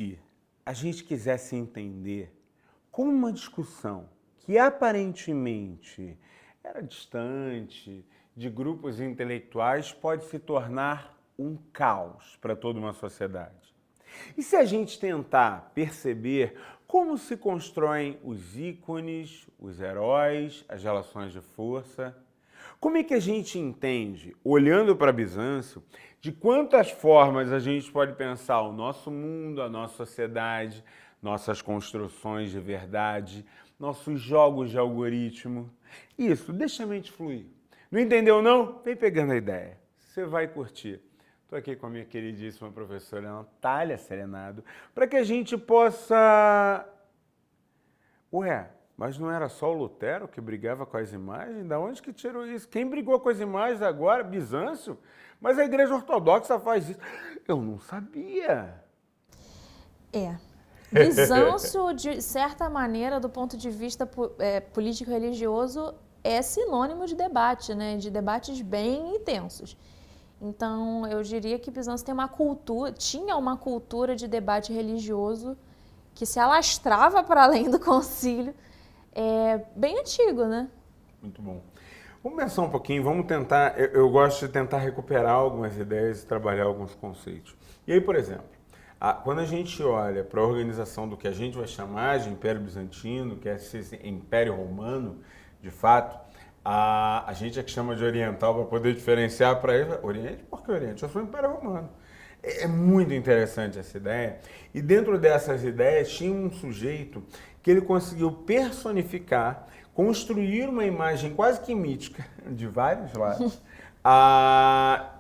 se a gente quisesse entender como uma discussão que aparentemente era distante de grupos intelectuais pode se tornar um caos para toda uma sociedade? E se a gente tentar perceber como se constroem os ícones, os heróis, as relações de força? Como é que a gente entende, olhando para Bizâncio, de quantas formas a gente pode pensar o nosso mundo, a nossa sociedade, nossas construções de verdade, nossos jogos de algoritmo? Isso, deixa a mente fluir. Não entendeu não? Vem pegando a ideia. Você vai curtir. Estou aqui com a minha queridíssima professora Natália Serenado, para que a gente possa... Ué, mas não era só o Lutero que brigava com as imagens? Da onde que tirou isso? Quem brigou com as imagens agora? Bizâncio? Mas a Igreja Ortodoxa faz isso. Eu não sabia. Bizâncio, de certa maneira, do ponto de vista político-religioso, é sinônimo de debate, né? De debates bem intensos. Então, eu diria que Bizâncio tinha uma cultura de debate religioso que se alastrava para além do concílio, bem antigo, né? Muito bom. Vamos pensar um pouquinho, vamos tentar, eu gosto de tentar recuperar algumas ideias e trabalhar alguns conceitos. E aí, por exemplo, quando a gente olha para a organização do que a gente vai chamar de Império Bizantino, que é esse Império Romano, de fato, a gente é que chama de oriental para poder diferenciar para ele. Oriente? Por que Oriente? Eu sou Império Romano. É muito interessante essa ideia. E dentro dessas ideias tinha um sujeito que ele conseguiu personificar, construir uma imagem quase que mítica de vários lados.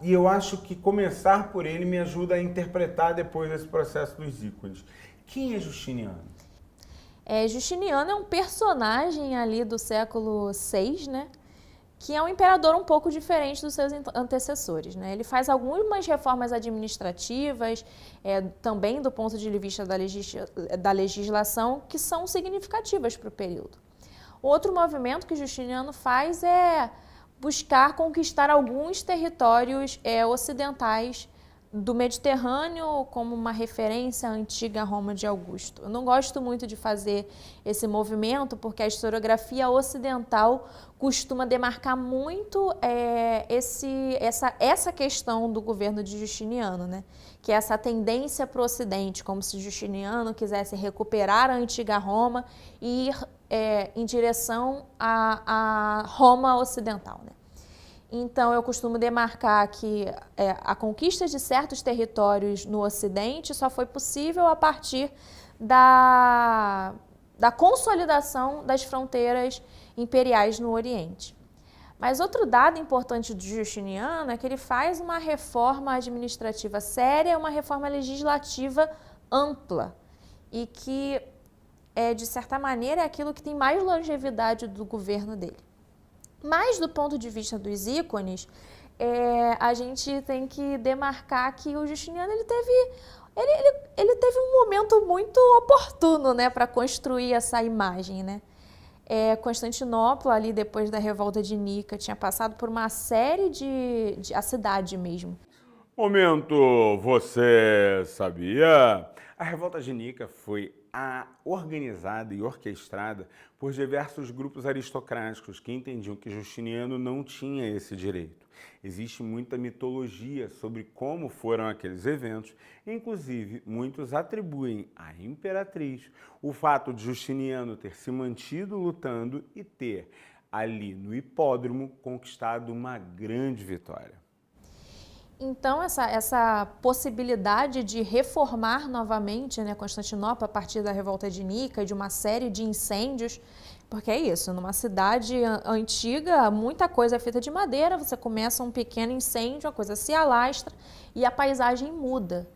E eu acho que começar por ele me ajuda a interpretar depois desse processo dos ícones. Quem é Justiniano? Justiniano é um personagem ali do século VI, né? Que é um imperador um pouco diferente dos seus antecessores, né? Ele faz algumas reformas administrativas, também do ponto de vista da legislação, que são significativas para o período. Outro movimento que Justiniano faz é buscar conquistar alguns territórios ocidentais do Mediterrâneo como uma referência à antiga Roma de Augusto. Eu não gosto muito de fazer esse movimento porque a historiografia ocidental costuma demarcar muito essa questão do governo de Justiniano, né? Que é essa tendência para o Ocidente, como se Justiniano quisesse recuperar a antiga Roma e ir em direção à Roma ocidental, né? Então, eu costumo demarcar que a conquista de certos territórios no Ocidente só foi possível a partir da consolidação das fronteiras imperiais no Oriente. Mas outro dado importante de Justiniano é que ele faz uma reforma administrativa séria, uma reforma legislativa ampla e que, de certa maneira, é aquilo que tem mais longevidade do governo dele. Mas, do ponto de vista dos ícones, a gente tem que demarcar que o Justiniano ele teve um momento muito oportuno, né, para construir essa imagem, né? Constantinopla, ali depois da revolta de Nica, tinha passado por uma série a cidade mesmo. Momento, você sabia? A revolta de Nica foi organizada e orquestrada por diversos grupos aristocráticos que entendiam que Justiniano não tinha esse direito. Existe muita mitologia sobre como foram aqueles eventos, inclusive muitos atribuem à imperatriz o fato de Justiniano ter se mantido lutando e ter, ali no hipódromo, conquistado uma grande vitória. Então, essa possibilidade de reformar novamente, né, Constantinopla a partir da revolta de Nica e de uma série de incêndios, porque é isso, numa cidade antiga, muita coisa é feita de madeira, você começa um pequeno incêndio, a coisa se alastra e a paisagem muda.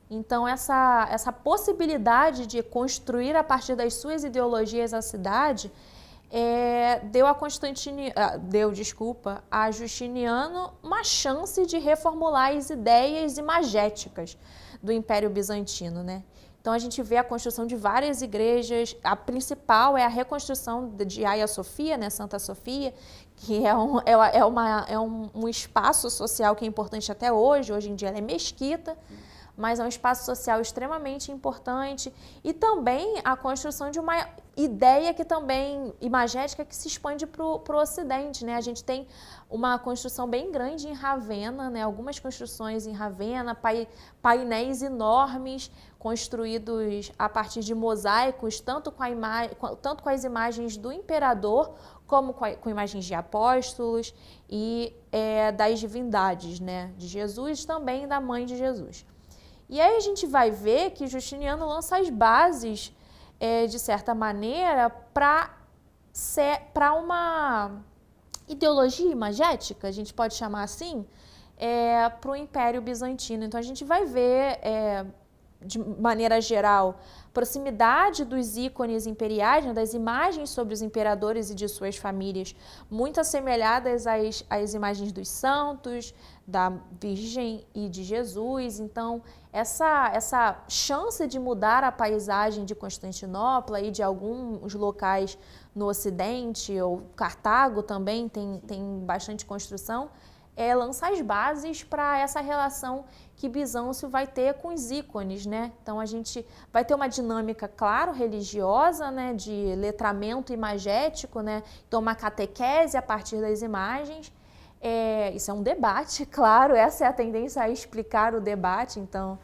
Então, essa possibilidade de construir a partir das suas ideologias a cidade deu a Justiniano uma chance de reformular as ideias imagéticas do Império Bizantino, né? Então a gente vê a construção de várias igrejas, a principal é a reconstrução de Hagia Sophia, né, Santa Sofia, que é um espaço social que é importante até hoje em dia ela é mesquita, mas é um espaço social extremamente importante e também a construção de uma ideia que também, imagética, que se expande para o Ocidente, né? A gente tem uma construção bem grande em Ravenna, né? Algumas construções em Ravenna, painéis enormes construídos a partir de mosaicos, tanto com as imagens do imperador, como com imagens de apóstolos e das divindades, né? De Jesus, também da mãe de Jesus. E aí a gente vai ver que Justiniano lança as bases, de certa maneira, para uma ideologia imagética, a gente pode chamar assim, para o Império Bizantino. Então a gente vai ver, de maneira geral, proximidade dos ícones imperiais, né, das imagens sobre os imperadores e de suas famílias, muito assemelhadas às imagens dos santos, da Virgem e de Jesus. Então, essa chance de mudar a paisagem de Constantinopla e de alguns locais no Ocidente, ou Cartago também tem bastante construção, lança as bases para essa relação que Bizâncio vai ter com os ícones, né? Então a gente vai ter uma dinâmica, claro, religiosa, né, de letramento imagético, né? Então uma catequese a partir das imagens. Isso é um debate, claro, essa é a tendência a explicar o debate. Então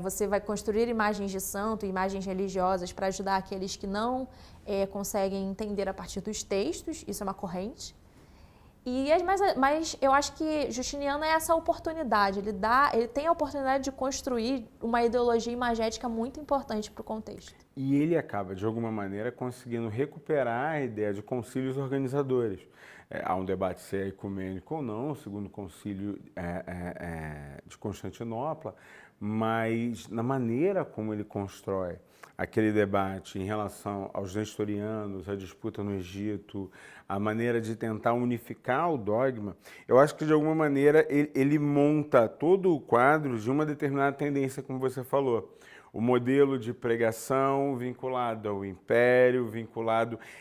você vai construir imagens de santo, imagens religiosas para ajudar aqueles que não conseguem entender a partir dos textos, isso é uma corrente. Mas eu acho que Justiniano é essa oportunidade, ele tem a oportunidade de construir uma ideologia imagética muito importante para o contexto. E ele acaba, de alguma maneira, conseguindo recuperar a ideia de concílios organizadores. Há um debate se é ecumênico ou não, o segundo concílio de Constantinopla, mas na maneira como ele constrói aquele debate em relação aos nestorianos, a disputa no Egito, a maneira de tentar unificar o dogma, eu acho que de alguma maneira ele monta todo o quadro de uma determinada tendência, como você falou. O modelo de pregação vinculado ao império,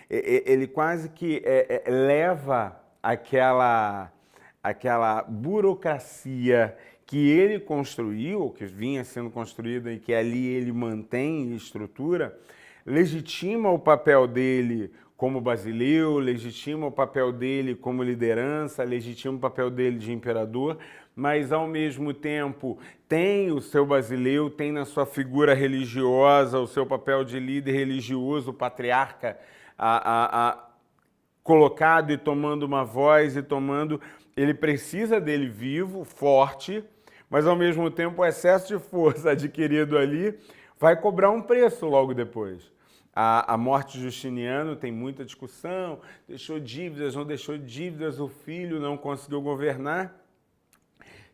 ele quase que leva aquela burocracia que ele construiu, ou que vinha sendo construída e que ali ele mantém em estrutura, legitima o papel dele como basileu, legitima o papel dele como liderança, legitima o papel dele de imperador, mas ao mesmo tempo tem o seu basileu, tem na sua figura religiosa o seu papel de líder religioso, o patriarca colocado e tomando uma voz ele precisa dele vivo, forte, mas ao mesmo tempo o excesso de força adquirido ali vai cobrar um preço logo depois. A morte de Justiniano tem muita discussão, deixou dívidas, não deixou dívidas, o filho não conseguiu governar.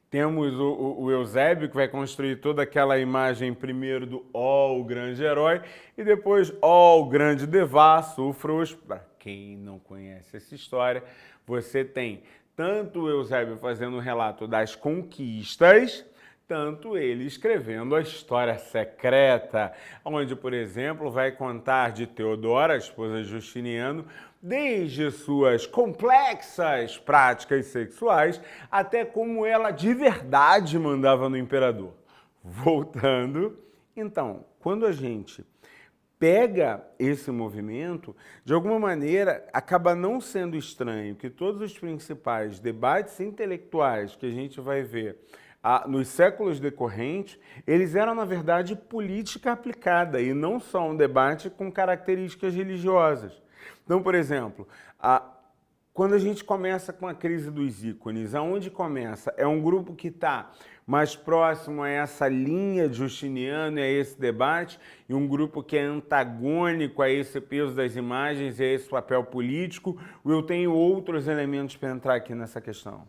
Temos o Eusébio, que vai construir toda aquela imagem primeiro do o grande herói, e depois o grande devasso, o frouxo. Para quem não conhece essa história, você tem tanto o Eusébio fazendo um relato das conquistas, tanto ele escrevendo a história secreta, onde, por exemplo, vai contar de Teodora, a esposa de Justiniano, desde suas complexas práticas sexuais até como ela de verdade mandava no imperador. Voltando, então, quando a gente pega esse movimento, de alguma maneira, acaba não sendo estranho que todos os principais debates intelectuais que a gente vai ver nos séculos decorrentes, eles eram, na verdade, política aplicada e não só um debate com características religiosas. Então, por exemplo, quando a gente começa com a crise dos ícones, aonde começa? É um grupo que está mais próximo a essa linha de Justiniano e a esse debate, e um grupo que é antagônico a esse peso das imagens e a esse papel político, ou eu tenho outros elementos para entrar aqui nessa questão?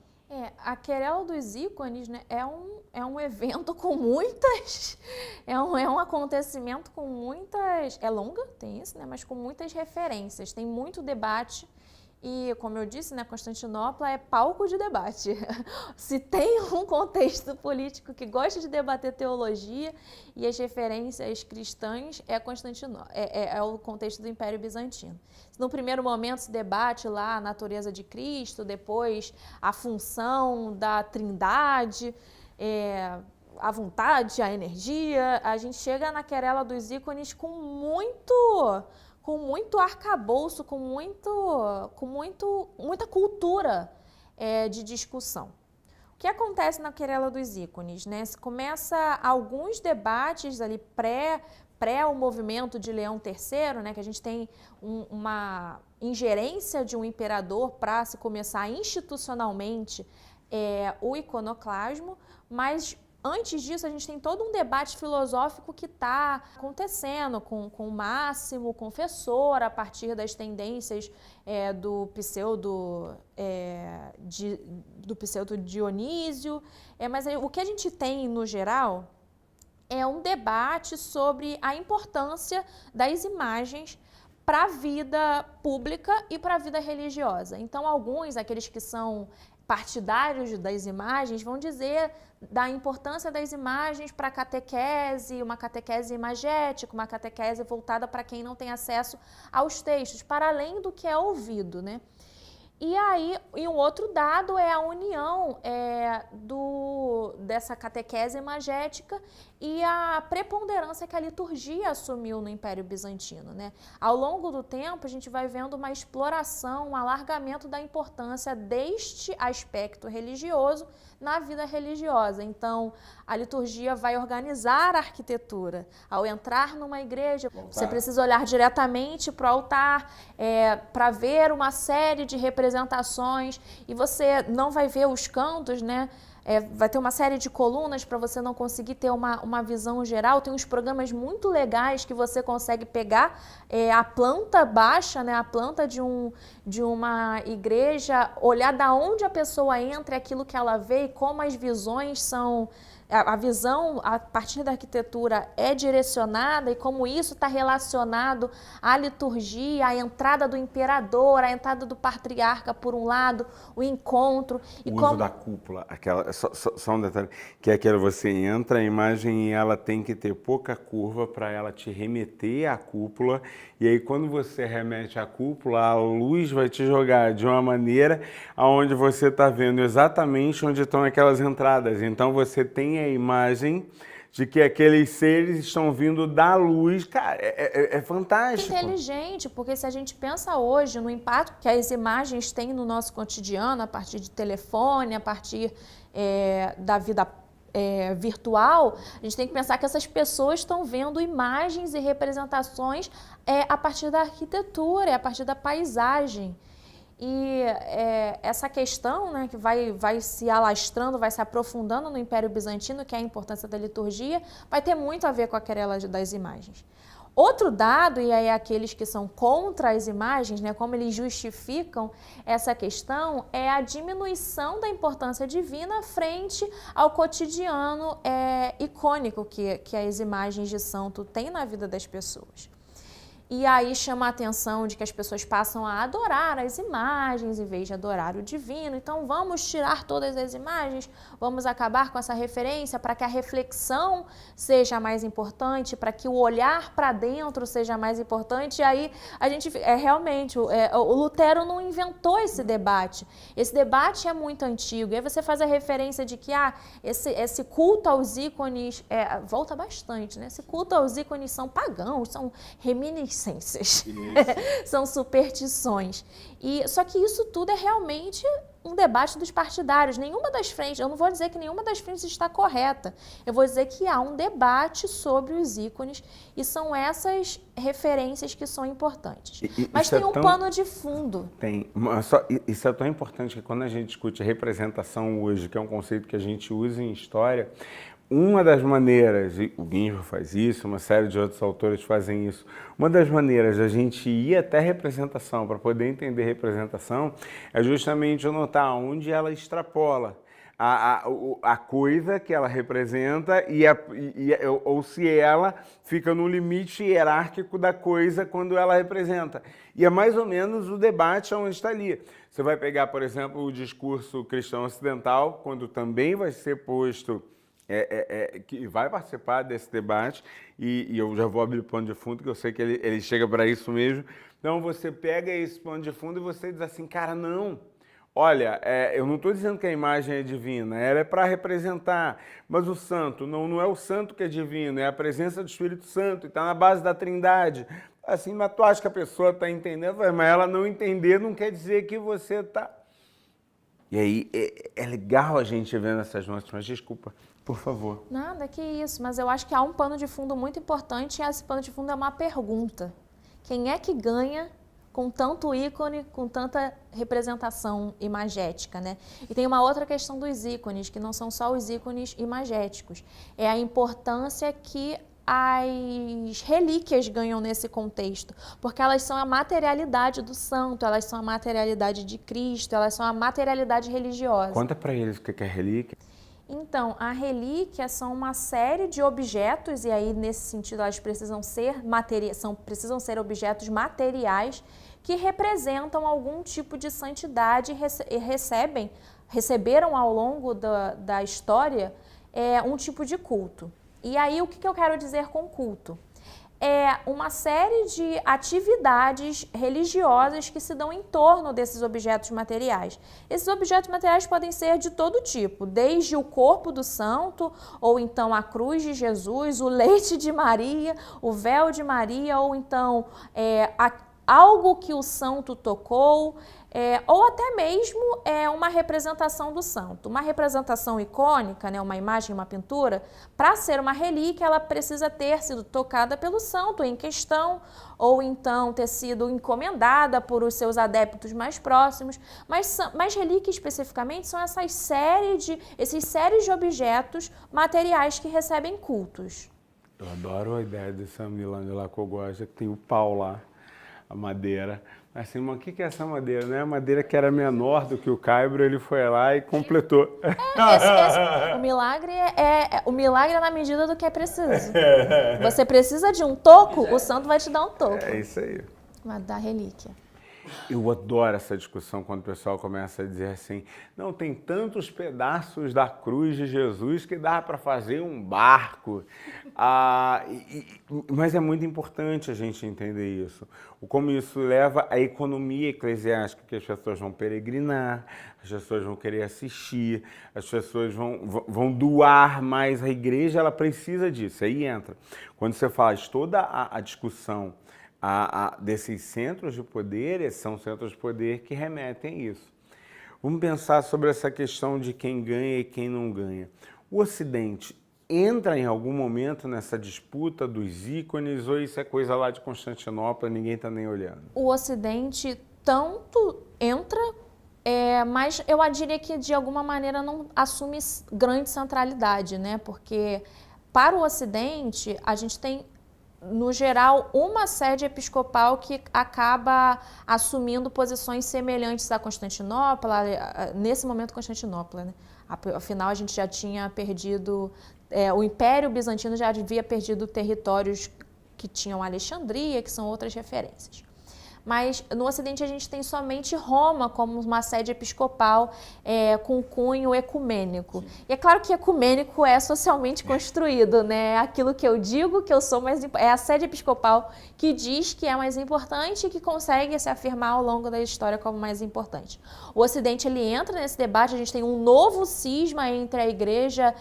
A querela dos ícones, né, é um evento com muitas... É um acontecimento com muitas... É longa, tem isso, né, mas com muitas referências. Tem muito debate e, como eu disse, né, Constantinopla é palco de debate. Se tem um contexto político que gosta de debater teologia e as referências cristãs, é Constantinopla, é o contexto do Império Bizantino. No primeiro momento se debate lá a natureza de Cristo, depois a função da Trindade, a vontade, a energia, a gente chega na querela dos ícones com muito arcabouço, muita cultura de discussão. O que acontece na querela dos ícones, né? Se começa alguns debates ali pré o movimento de Leão III, né, que a gente tem uma ingerência de um imperador para se começar institucionalmente o iconoclasmo, mas antes disso a gente tem todo um debate filosófico que está acontecendo com o Máximo Confessor, a partir das tendências do pseudo Dionísio, mas o que a gente tem no geral é um debate sobre a importância das imagens para a vida pública e para a vida religiosa. Então, aqueles que são partidários das imagens, vão dizer da importância das imagens para a catequese, uma catequese imagética, uma catequese voltada para quem não tem acesso aos textos, para além do que é ouvido, né? E um outro dado é a união dessa catequese imagética e a preponderância que a liturgia assumiu no Império Bizantino, né? Ao longo do tempo, a gente vai vendo uma exploração, um alargamento da importância deste aspecto religioso na vida religiosa. Então, a liturgia vai organizar a arquitetura. Ao entrar numa igreja, você precisa olhar diretamente para o altar, para ver uma série de representações, e você não vai ver os cantos, né? Vai ter uma série de colunas para você não conseguir ter uma visão geral. Tem uns programas muito legais que você consegue pegar a planta baixa, né, a planta de uma igreja, olhar da onde a pessoa entra, aquilo que ela vê e como as visões são... A visão, a partir da arquitetura, é direcionada e como isso está relacionado à liturgia, à entrada do imperador, à entrada do patriarca, por um lado, o encontro. O uso da cúpula, só um detalhe, que é aquela você entra, a imagem e ela tem que ter pouca curva para ela te remeter à cúpula, e aí quando você remete à cúpula, a luz vai te jogar de uma maneira onde você está vendo exatamente onde estão aquelas entradas. Então você tem a imagem de que aqueles seres estão vindo da luz. Cara, é fantástico. Inteligente, porque se a gente pensa hoje no impacto que as imagens têm no nosso cotidiano, a partir de telefone, a partir da vida virtual, a gente tem que pensar que essas pessoas estão vendo imagens e representações a partir da arquitetura, a partir da paisagem. E essa questão, né, que vai se alastrando, vai se aprofundando no Império Bizantino, que é a importância da liturgia, vai ter muito a ver com a querela das imagens. Outro dado, e aí aqueles que são contra as imagens, né, como eles justificam essa questão, é a diminuição da importância divina frente ao cotidiano icônico que as imagens de santo têm na vida das pessoas. E aí chama a atenção de que as pessoas passam a adorar as imagens em vez de adorar o divino. Então vamos tirar todas as imagens, vamos acabar com essa referência para que a reflexão seja mais importante, para que o olhar para dentro seja mais importante. E aí a gente realmente, o Lutero não inventou esse debate. Esse debate é muito antigo. E aí você faz a referência de que esse culto aos ícones volta bastante, né? Esse culto aos ícones são pagãos, são reminiscências. São superstições. Só que isso tudo é realmente um debate dos partidários. Nenhuma das frentes, eu não vou dizer que nenhuma das frentes está correta. Eu vou dizer que há um debate sobre os ícones e são essas referências que são importantes. Mas tem um pano de fundo. Tem. Isso é tão importante que quando a gente discute representação hoje, que é um conceito que a gente usa em história, uma das maneiras, e o Guinjo faz isso, uma série de outros autores fazem isso, uma das maneiras da gente ir até representação, para poder entender representação, é justamente notar onde ela extrapola a coisa que ela representa ou se ela fica no limite hierárquico da coisa quando ela representa. E é mais ou menos o debate onde está ali. Você vai pegar, por exemplo, o discurso cristão ocidental, quando também vai ser posto... que vai participar desse debate, e eu já vou abrir o pano de fundo, que eu sei que ele chega para isso mesmo. Então você pega esse pano de fundo e você diz assim, cara, não, Olha, eu não estou dizendo que a imagem é divina, ela é para representar, mas o santo não é o santo que é divino, é a presença do Espírito Santo, está na base da Trindade. Assim, mas tu acha que a pessoa está entendendo, mas ela não entender não quer dizer que você está... E aí, é legal a gente vendo essas nuances, mas desculpa, por favor. Nada, que isso, mas eu acho que há um pano de fundo muito importante e esse pano de fundo é uma pergunta. Quem é que ganha com tanto ícone, com tanta representação imagética, né? E tem uma outra questão dos ícones, que não são só os ícones imagéticos, é a importância que as relíquias ganham nesse contexto, porque elas são a materialidade do santo, elas são a materialidade de Cristo, elas são a materialidade religiosa. Conta para eles o que é relíquia. Então, a relíquia são uma série de objetos, e aí nesse sentido elas precisam ser objetos materiais que representam algum tipo de santidade e receberam ao longo da história um tipo de culto. E aí o que eu quero dizer com culto? É uma série de atividades religiosas que se dão em torno desses objetos materiais. Esses objetos materiais podem ser de todo tipo, desde o corpo do santo, ou então a cruz de Jesus, o leite de Maria, o véu de Maria, ou então algo que o santo tocou, ou até mesmo uma representação do santo. Uma representação icônica, né, uma imagem, uma pintura, para ser uma relíquia, ela precisa ter sido tocada pelo santo em questão, ou então ter sido encomendada por os seus adeptos mais próximos. Mas relíquia especificamente são esses séries de objetos materiais que recebem cultos. Eu adoro a ideia dessa Milane lá que eu gosto, que tem o pau lá, a madeira. Assim, mas o que é essa madeira? Não é a madeira que era menor do que o caibro, ele foi lá e completou. O milagre o milagre é na medida do que é preciso. Você precisa de um toco, o santo vai te dar um toco. É isso aí. Vai dar relíquia. Eu adoro essa discussão quando o pessoal começa a dizer assim, não, tem tantos pedaços da cruz de Jesus que dá para fazer um barco. Mas é muito importante a gente entender isso. Como isso leva à economia eclesiástica, que as pessoas vão peregrinar, as pessoas vão querer assistir, as pessoas vão doar mais. A igreja, ela precisa disso. Aí entra. Quando você faz toda a discussão desses centros de poder, são centros de poder que remetem a isso. Vamos pensar sobre essa questão de quem ganha e quem não ganha. O Ocidente entra em algum momento nessa disputa dos ícones ou isso é coisa lá de Constantinopla, ninguém está nem olhando? O Ocidente tanto entra, mas eu diria que de alguma maneira não assume grande centralidade, né? Porque para o Ocidente a gente tem, no geral, uma sede episcopal que acaba assumindo posições semelhantes a Constantinopla, nesse momento Constantinopla, né? Afinal, a gente já tinha perdido, o Império Bizantino já havia perdido territórios que tinham Alexandria, que são outras referências. Mas no Ocidente a gente tem somente Roma como uma sede episcopal com cunho ecumênico. E é claro que ecumênico é socialmente construído, né? Aquilo que eu digo que eu sou mais é a sede episcopal que diz que é mais importante e que consegue se afirmar ao longo da história como mais importante. O Ocidente ele entra nesse debate, a gente tem um novo cisma entre a Igreja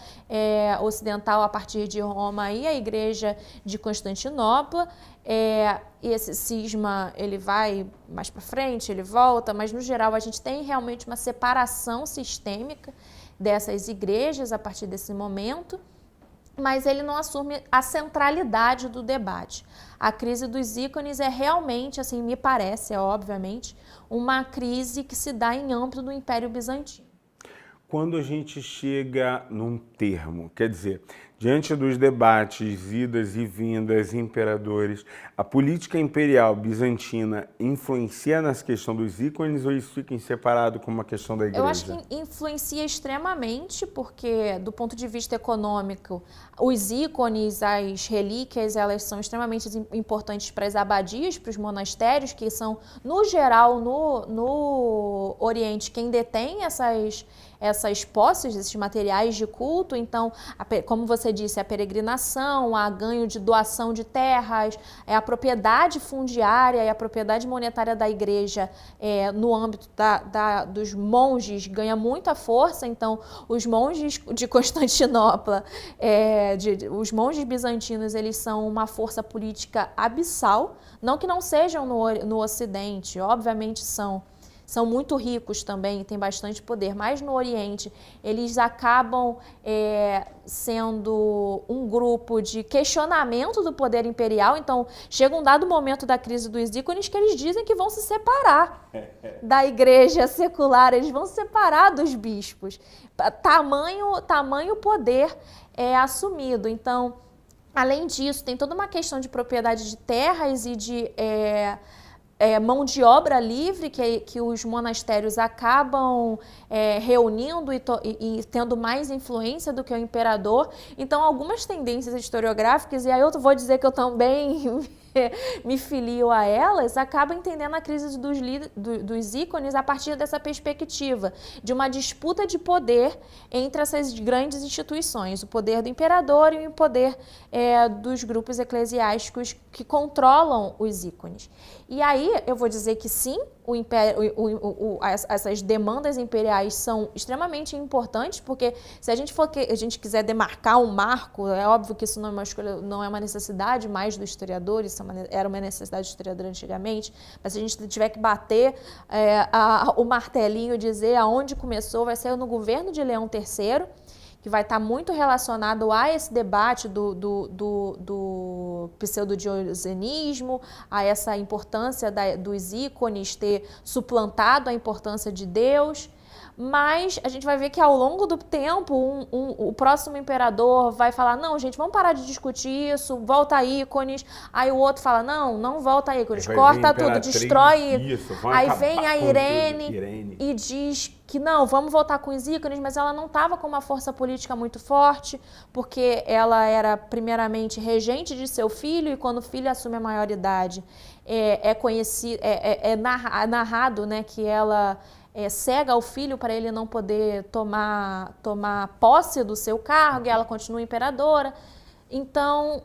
ocidental a partir de Roma e a Igreja de Constantinopla. E esse cisma ele vai mais para frente, ele volta, mas no geral a gente tem realmente uma separação sistêmica dessas igrejas a partir desse momento, mas ele não assume a centralidade do debate. A crise dos ícones é realmente, assim, me parece, obviamente, uma crise que se dá em âmbito do Império Bizantino. Quando a gente chega num termo, quer dizer, diante dos debates, idas e vindas, imperadores, a política imperial bizantina influencia nessa questão dos ícones ou isso fica em separado como uma questão da igreja? Eu acho que influencia extremamente, porque do ponto de vista econômico, os ícones, as relíquias, elas são extremamente importantes para as abadias, para os monastérios, que são, no geral, no Oriente, quem detém essas posses, esses materiais de culto. Então, como você você disse, a peregrinação, a ganho de doação de terras, a propriedade fundiária e a propriedade monetária da igreja no âmbito dos monges ganha muita força. Então, os monges de Constantinopla, os monges bizantinos, eles são uma força política abissal, não que não sejam no Ocidente, obviamente são muito ricos também, têm bastante poder, mas no Oriente eles acabam sendo um grupo de questionamento do poder imperial. Então chega um dado momento da crise dos ícones que eles dizem que vão se separar da igreja secular, eles vão se separar dos bispos, tamanho poder assumido. Então, além disso, tem toda uma questão de propriedade de terras e de mão de obra livre que os monastérios acabam reunindo e tendo mais influência do que o imperador. Então, algumas tendências historiográficas, e aí eu vou dizer que eu também me filio a elas, acabam entendendo a crise dos ícones a partir dessa perspectiva de uma disputa de poder entre essas grandes instituições, o poder do imperador e o poder dos grupos eclesiásticos que controlam os ícones. E aí eu vou dizer que sim, essas demandas imperiais são extremamente importantes, porque se a gente quiser demarcar um marco, é óbvio que isso não é uma escolha, não é uma necessidade mais do historiador, isso era uma necessidade do historiador antigamente, mas se a gente tiver que bater o martelinho e dizer aonde começou, vai ser no governo de Leão III, que vai estar muito relacionado a esse debate do pseudo-diogenismo, a essa importância dos ícones ter suplantado a importância de Deus. Mas a gente vai ver que ao longo do tempo o próximo imperador vai falar, não, gente, vamos parar de discutir isso, volta a ícones. Aí o outro fala, não volta a ícones, corta tudo, destrói. Aí vem a Irene e diz que não, vamos voltar com os ícones, mas ela não estava com uma força política muito forte, porque ela era primeiramente regente de seu filho, e quando o filho assume a maioridade, narrado, né, que ela cega o filho para ele não poder tomar posse do seu cargo, e ela continua imperadora. Então,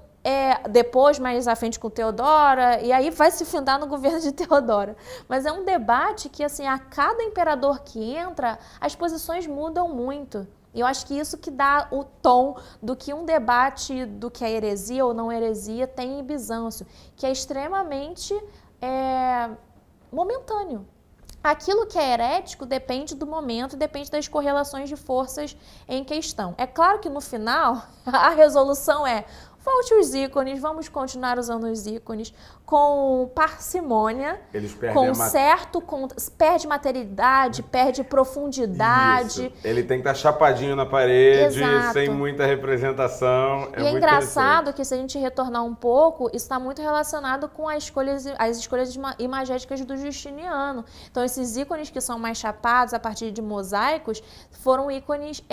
depois, mais à frente com Teodora, e aí vai se fundar no governo de Teodora. Mas é um debate que, assim, a cada imperador que entra, as posições mudam muito. E eu acho que isso que dá o tom do que um debate do que é heresia ou não heresia tem em Bizâncio, que é extremamente momentâneo. Aquilo que é herético depende do momento, depende das correlações de forças em questão. É claro que no final a resolução volte os ícones, vamos continuar usando os ícones com parcimônia, perde materialidade, perde profundidade. Isso. Ele tem que estar chapadinho na parede, exato, sem muita representação. E é engraçado que, se a gente retornar um pouco, isso está muito relacionado com as escolhas imagéticas do Justiniano. Então, esses ícones que são mais chapados a partir de mosaicos foram ícones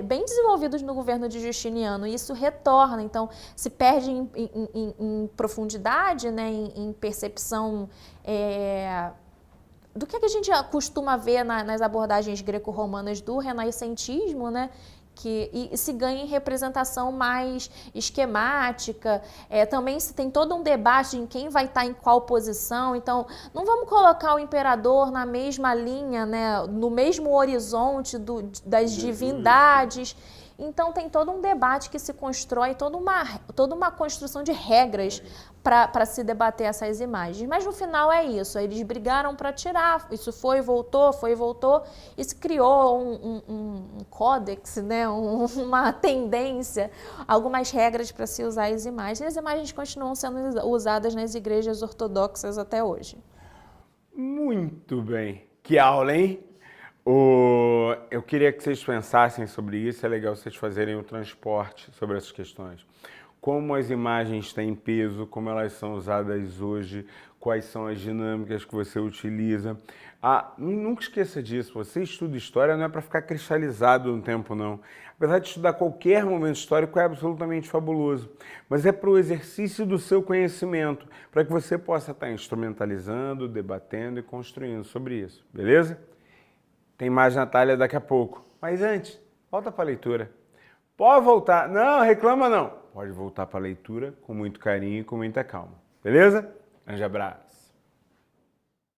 bem desenvolvidos no governo de Justiniano, e isso retorna. Então, se perde em profundidade, né, em percepção do que a gente costuma ver nas abordagens greco-romanas do renascentismo, né, e se ganha em representação mais esquemática. Também se tem todo um debate em quem vai estar em qual posição. Então, não vamos colocar o imperador na mesma linha, né, no mesmo horizonte das divindades. Então, tem todo um debate que se constrói, toda uma construção de regras para se debater essas imagens. Mas no final é isso, eles brigaram para tirar, isso foi e voltou, e se criou um códex, né? Uma tendência, algumas regras para se usar as imagens. E as imagens continuam sendo usadas nas igrejas ortodoxas até hoje. Muito bem. Que aula, hein? Eu queria que vocês pensassem sobre isso, é legal vocês fazerem o transporte sobre essas questões. Como as imagens têm peso, como elas são usadas hoje, quais são as dinâmicas que você utiliza. Nunca esqueça disso, você estuda história não é para ficar cristalizado no tempo, não. Apesar de estudar qualquer momento histórico, é absolutamente fabuloso. Mas é para o exercício do seu conhecimento, para que você possa estar instrumentalizando, debatendo e construindo sobre isso, beleza? Tem mais Natália daqui a pouco. Mas antes, volta para a leitura. Pode voltar. Não, reclama não. Pode voltar para a leitura com muito carinho e com muita calma. Beleza? Grande abraço.